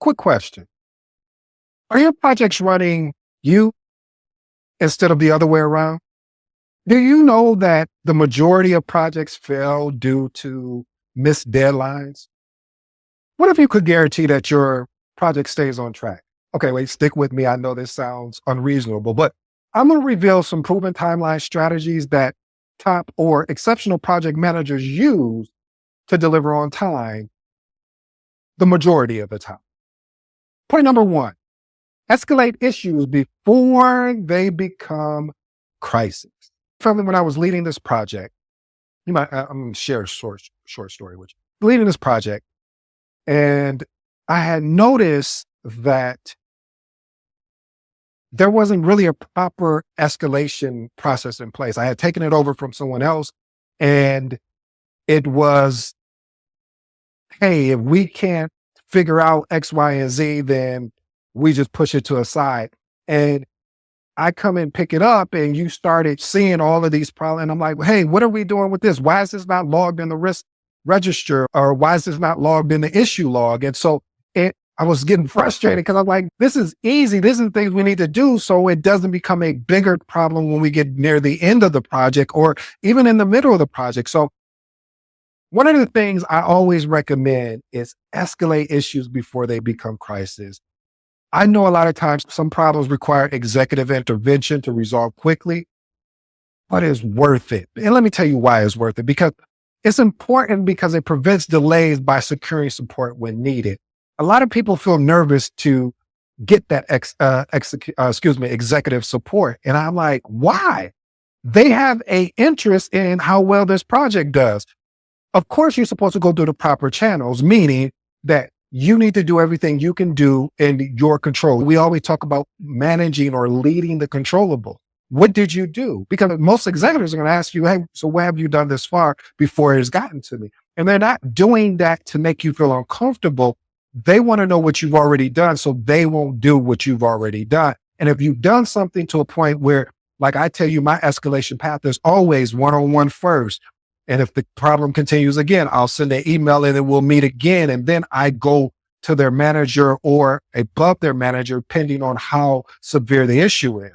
quick question. Are your projects running you instead of the other way around? Do you know that the majority of projects fail due to missed deadlines? What if you could guarantee that your project stays on track? Okay, wait, stick with me. I know this sounds unreasonable, but I'm going to reveal some proven timeline strategies that top or exceptional project managers use to deliver on time the majority of the time. Point number one, escalate issues before they become crises. When I was leading this project, I'm going to share a short story with you. Leading this project, and I had noticed that there wasn't really a proper escalation process in place. I had taken it over from someone else, and it was, hey, if we can't figure out X, Y, and Z, then we just push it to a side. And I come and pick it up, and you started seeing all of these problems. And I'm like, hey, what are we doing with this? Why is this not logged in the risk register? Or why is this not logged in the issue log? And so I was getting frustrated because I'm like, this is easy. This is things we need to do so it doesn't become a bigger problem when we get near the end of the project or even in the middle of the project. So one of the things I always recommend is escalate issues before they become crises. I know a lot of times some problems require executive intervention to resolve quickly, but it's worth it. And let me tell you why it's worth it. Because it's important because it prevents delays by securing support when needed. A lot of people feel nervous to get that executive support. And I'm like, why? They have an interest in how well this project does. Of course, you're supposed to go through the proper channels, meaning that you need to do everything you can do in your control. We always talk about managing or leading the controllable. What did you do? Because most executives are going to ask you, hey, so what have you done this far before it's gotten to me? And they're not doing that to make you feel uncomfortable. They want to know what you've already done so they won't do what you've already done. And if you've done something to a point where, like I tell you, my escalation path is always one-on-one first. And if the problem continues again, I'll send an email and then we'll meet again. And then I go to their manager or above their manager, depending on how severe the issue is.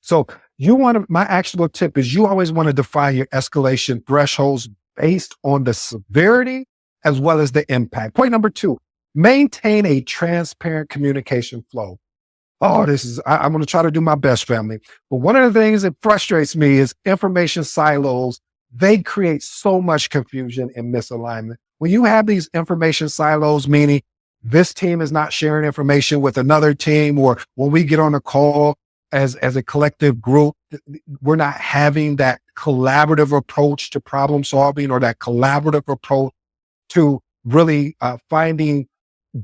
So my actionable tip is you always want to define your escalation thresholds based on the severity as well as the impact. Point number two, maintain a transparent communication flow. I'm going to try to do my best, family. But one of the things that frustrates me is information silos. They create so much confusion and misalignment. When you have these information silos, meaning this team is not sharing information with another team, or when we get on a call as a collective group, we're not having that collaborative approach to problem solving or that collaborative approach to really finding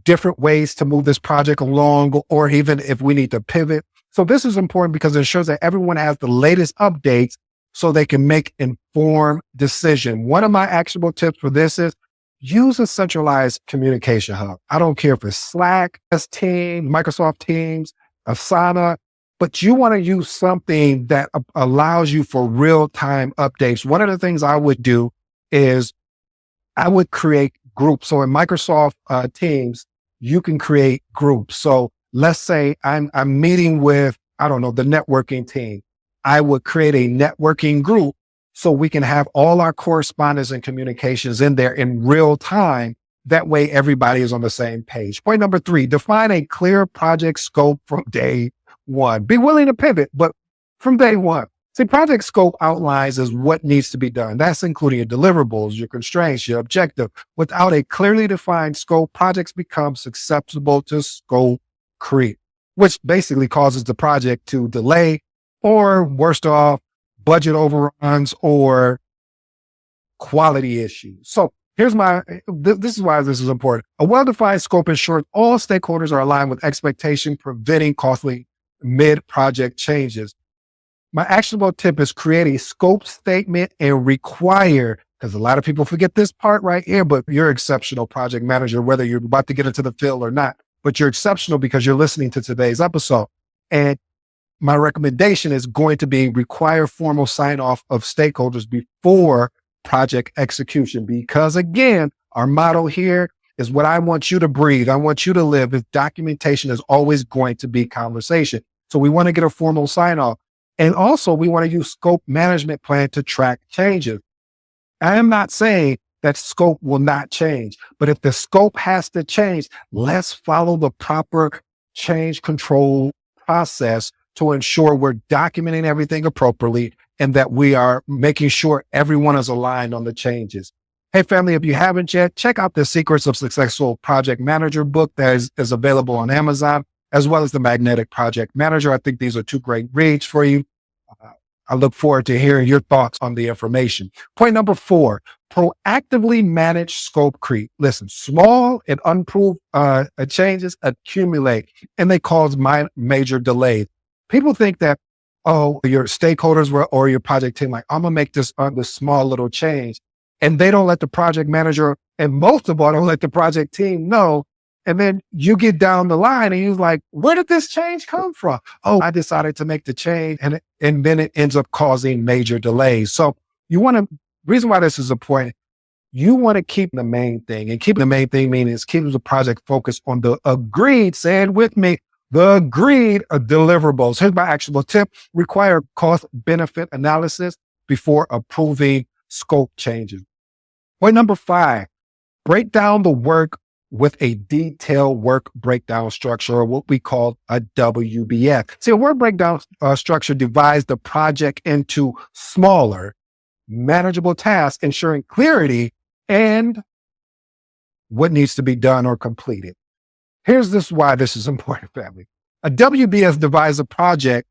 different ways to move this project along, or even if we need to pivot. So this is important because it ensures that everyone has the latest updates so they can make informed decision. One of my actionable tips for this is use a centralized communication hub. I don't care if it's Slack, Teams, Microsoft Teams, Asana, but you want to use something that allows you for real-time updates. One of the things I would do is I would create groups. So in Microsoft Teams, you can create groups. So let's say I'm meeting with, the networking team. I would create a networking group so we can have all our correspondence and communications in there in real time. That way everybody is on the same page. Point number three, define a clear project scope from day one. Be willing to pivot, but from day one. See, project scope outlines is what needs to be done. That's including your deliverables, your constraints, your objective. Without a clearly defined scope, projects become susceptible to scope creep, which basically causes the project to delay, or worst off, budget overruns or quality issues. So this is why this is important. A well-defined scope ensures all stakeholders are aligned with expectation, preventing costly mid-project changes. My actionable tip is create a scope statement and require, because a lot of people forget this part right here, but you're exceptional project manager, whether you're about to get into the field or not, but you're exceptional because you're listening to today's episode. And my recommendation is going to be require formal sign-off of stakeholders before project execution. Because again, our motto here is what I want you to breathe. I want you to live. If documentation is always going to be conversation. So we want to get a formal sign off. And also we want to use scope management plan to track changes. I am not saying that scope will not change, but if the scope has to change, let's follow the proper change control process to ensure we're documenting everything appropriately and that we are making sure everyone is aligned on the changes. Hey, family, if you haven't yet, check out the Secrets of Successful Project Manager book that is available on Amazon, as well as the Magnetic Project Manager. I think these are two great reads for you. I look forward to hearing your thoughts on the information. Point number 4, proactively manage scope creep. Listen, small and unproved changes accumulate and they cause major delays. People think that, oh, your stakeholders or your project team, like, I'm gonna make this small little change. And they don't let the project manager, and most of all, don't let the project team know. And then you get down the line and you're like, where did this change come from? Oh, I decided to make the change. And then it ends up causing major delays. So reason why this is important, you want to keep the main thing, and keeping the main thing means keeping the project focused on the agreed, say it with me, the agreed deliverables. Here's my actionable tip: require cost benefit analysis before approving scope changes. Point number 5, break down the work with a detailed work breakdown structure, or what we call a WBS. See, a work breakdown structure divides the project into smaller, manageable tasks, ensuring clarity and what needs to be done or completed. Here's why this is important, family. A WBS divides a project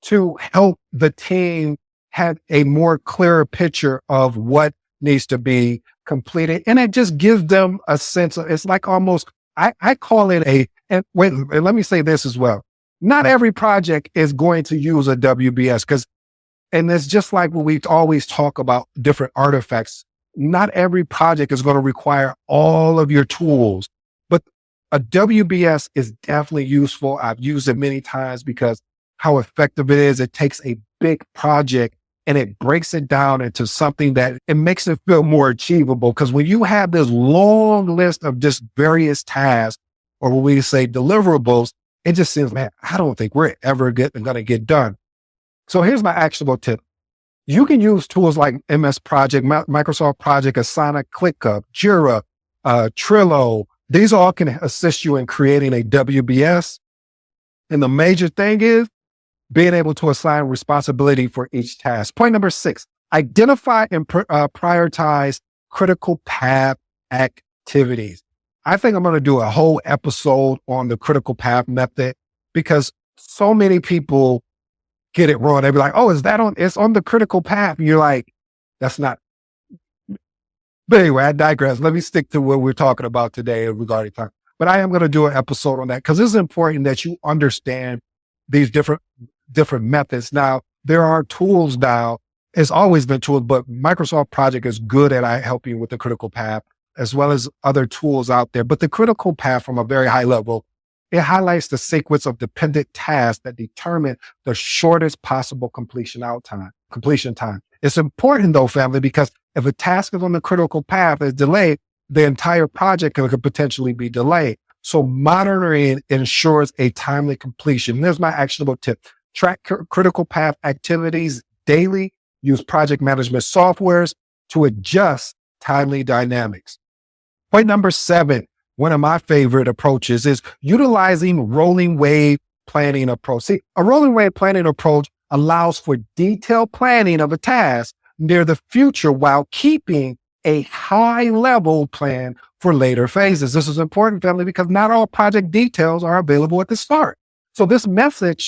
to help the team have a more clearer picture of what needs to be completed. And it just gives them a sense of, it's like almost, I call it and let me say this as well. Not every project is going to use a WBS and it's just like when we always talk about different artifacts, not every project is going to require all of your tools, but a WBS is definitely useful. I've used it many times because how effective it is. It takes a big project and it breaks it down into something that it makes it feel more achievable. Because when you have this long list of just various tasks, or when we say deliverables, it just seems, man, I don't think we're ever going to get done. So here's my actionable tip. You can use tools like MS Project, Microsoft Project, Asana, ClickUp, Jira, Trello. These all can assist you in creating a WBS. And the major thing is being able to assign responsibility for each task. Point number 6, identify and prioritize critical path activities. I think I'm going to do a whole episode on the critical path method because so many people get it wrong. They be like, oh, it's on the critical path. And you're like, that's not. But anyway, I digress. Let me stick to what we're talking about today regarding time. But I am going to do an episode on that because it's important that you understand these different methods. Now, there are tools now. It's always been tools, but Microsoft Project is good at helping you with the critical path, as well as other tools out there. But the critical path from a very high level, it highlights the sequence of dependent tasks that determine the shortest possible completion time. It's important though, family, because if a task is on the critical path is delayed, the entire project could potentially be delayed. So monitoring ensures a timely completion. There's my actionable tip. Track critical path activities daily. Use project management softwares to adjust timely dynamics. Point number 7, one of my favorite approaches is utilizing rolling wave planning approach. See, a rolling wave planning approach allows for detailed planning of a task near the future while keeping a high level plan for later phases. This is important, family, because not all project details are available at the start. So this method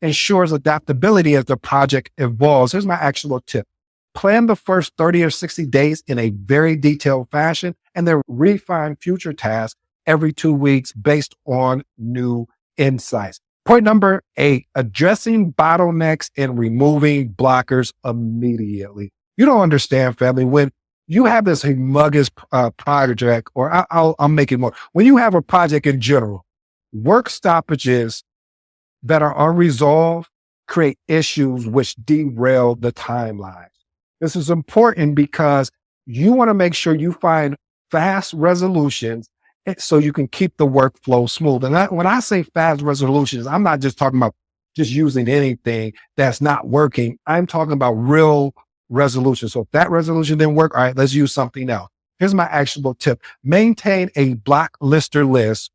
ensures adaptability as the project evolves. Here's my actionable tip. Plan the first 30 or 60 days in a very detailed fashion, and then refine future tasks every 2 weeks based on new insights. Point number 8, addressing bottlenecks and removing blockers immediately. You don't understand, family, when you have this humongous project, or I'll make it more. When you have a project in general, work stoppages that are unresolved create issues which derail the timeline. This is important because you want to make sure you find fast resolutions so you can keep the workflow smooth. And when I say fast resolutions, I'm not just talking about just using anything that's not working. I'm talking about real resolution. So if that resolution didn't work, all right, let's use something else. Here's my actionable tip. Maintain a block lister list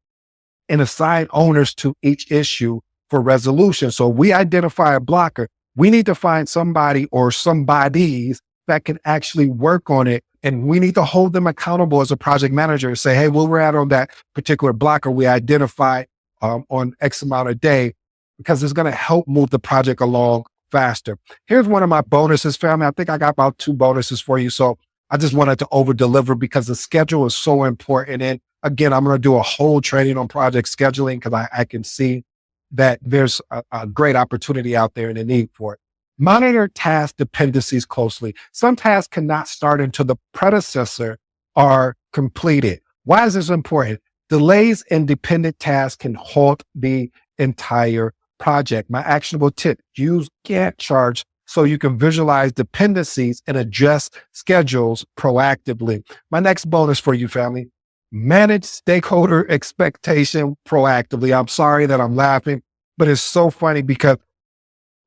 and assign owners to each issue for resolution. So we identify a blocker. We need to find somebody or somebodies that can actually work on it. And we need to hold them accountable as a project manager and say, hey, where we're at on that particular blocker, we identify on X amount a day, because it's going to help move the project along faster. Here's one of my bonuses, family. I think I got about 2 bonuses for you. So I just wanted to over deliver because the schedule is so important. And again, I'm going to do a whole training on project scheduling because I can see that there's a great opportunity out there and a need for it. Monitor task dependencies closely. Some tasks cannot start until the predecessor are completed. Why is this important? Delays in dependent tasks can halt the entire project. My actionable tip: use Gantt charts so you can visualize dependencies and adjust schedules proactively. My next bonus for you, family: manage stakeholder expectation proactively. I'm sorry that I'm laughing, but it's so funny because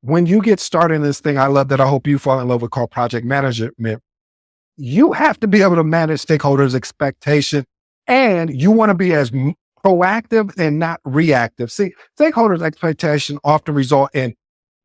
when you get started in this thing, I love that. I hope you fall in love with called project management. You have to be able to manage stakeholders' expectation, and you want to be as proactive and not reactive. See, stakeholders' expectation often result in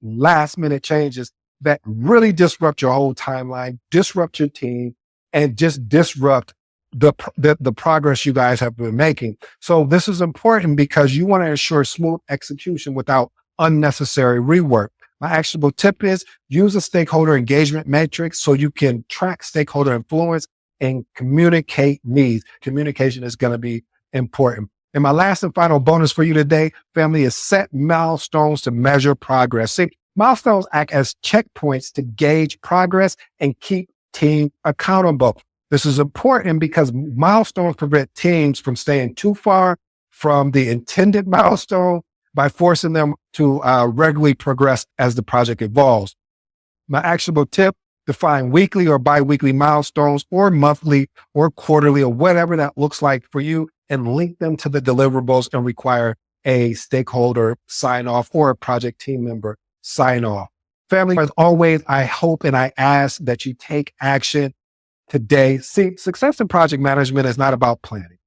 last minute changes that really disrupt your whole timeline, disrupt your team, and just disrupt the progress you guys have been making. So this is important because you want to ensure smooth execution without unnecessary rework. My actionable tip is use a stakeholder engagement matrix so you can track stakeholder influence and communicate needs. Communication is going to be important. And my last and final bonus for you today, family, is set milestones to measure progress. See, milestones act as checkpoints to gauge progress and keep team accountable. This is important because milestones prevent teams from staying too far from the intended milestone by forcing them to regularly progress as the project evolves. My actionable tip: define weekly or bi-weekly milestones, or monthly or quarterly, or whatever that looks like for you, and link them to the deliverables and require a stakeholder sign off or a project team member sign off. Family, as always, I hope and I ask that you take action today. See, success in project management is not about planning.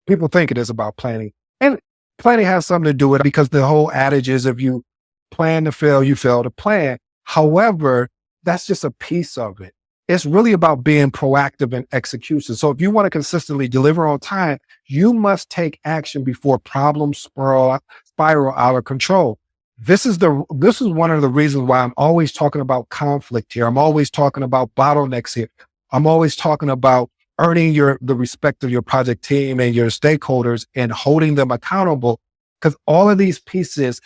People think it is about planning, and planning has something to do with it because the whole adage is if you plan to fail, you fail to plan. However, that's just a piece of it. It's really about being proactive in execution. So if you want to consistently deliver on time, you must take action before problems spiral out of control. This is one of the reasons why I'm always talking about conflict here. I'm always talking about bottlenecks here. I'm always talking about earning the respect of your project team and your stakeholders and holding them accountable, because all of these pieces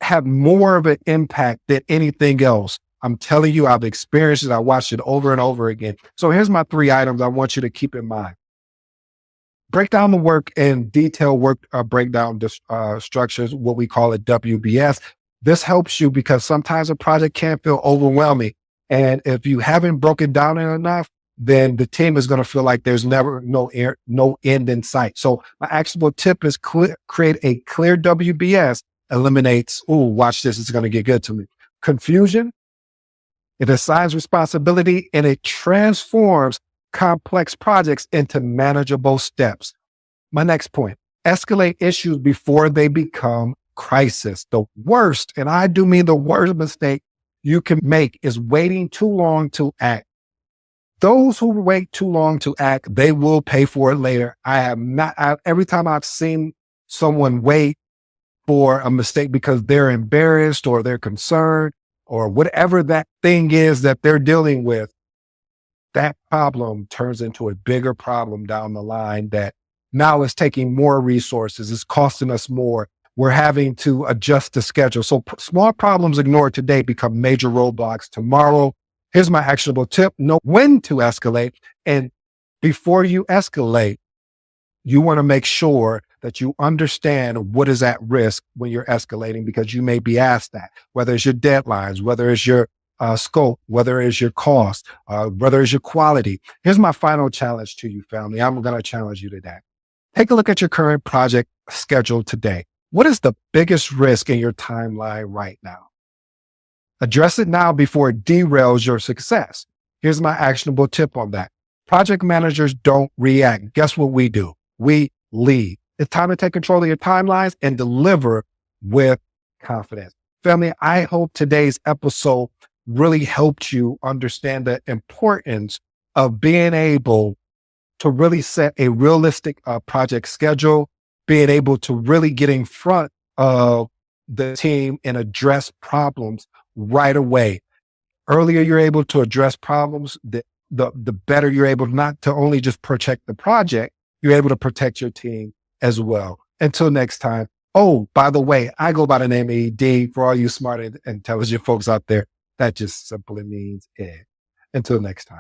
have more of an impact than anything else. I'm telling you, I've experienced it. I watched it over and over again. So here's my 3 items I want you to keep in mind. Break down the work in detailed work breakdown structures, what we call a WBS. This helps you because sometimes a project can feel overwhelming. And if you haven't broken down it enough, then the team is going to feel like there's never no end in sight. So my actionable tip is create a clear WBS. Eliminates, watch this, it's going to get good to me, confusion. It assigns responsibility, and it transforms complex projects into manageable steps. My next point: escalate issues before they become crisis. The worst, and I do mean the worst mistake you can make, is waiting too long to act. Those who wait too long to act, they will pay for it later. Every time I've seen someone wait for a mistake because they're embarrassed or they're concerned or whatever that thing is that they're dealing with, that problem turns into a bigger problem down the line that now is taking more resources. It's costing us more. We're having to adjust the schedule. So small problems ignored today become major roadblocks tomorrow. Here's my actionable tip: know when to escalate. And before you escalate, you want to make sure that you understand what is at risk when you're escalating, because you may be asked that, whether it's your deadlines, whether it's your scope, whether it's your cost, whether it's your quality. Here's my final challenge to you, family. I'm going to challenge you today. Take a look at your current project schedule today. What is the biggest risk in your timeline right now? Address it now before it derails your success. Here's my actionable tip on that. Project managers don't react. Guess what we do? We lead. It's time to take control of your timelines and deliver with confidence. Family, I hope today's episode really helped you understand the importance of being able to really set a realistic project schedule, being able to really get in front of the team and address problems right away. Earlier you're able to address problems, the better you're able not to only just protect the project, you're able to protect your team as well. Until next time. Oh, by the way, I go by the name ED. For all you smart and intelligent folks out there, that just simply means Ed. Until next time.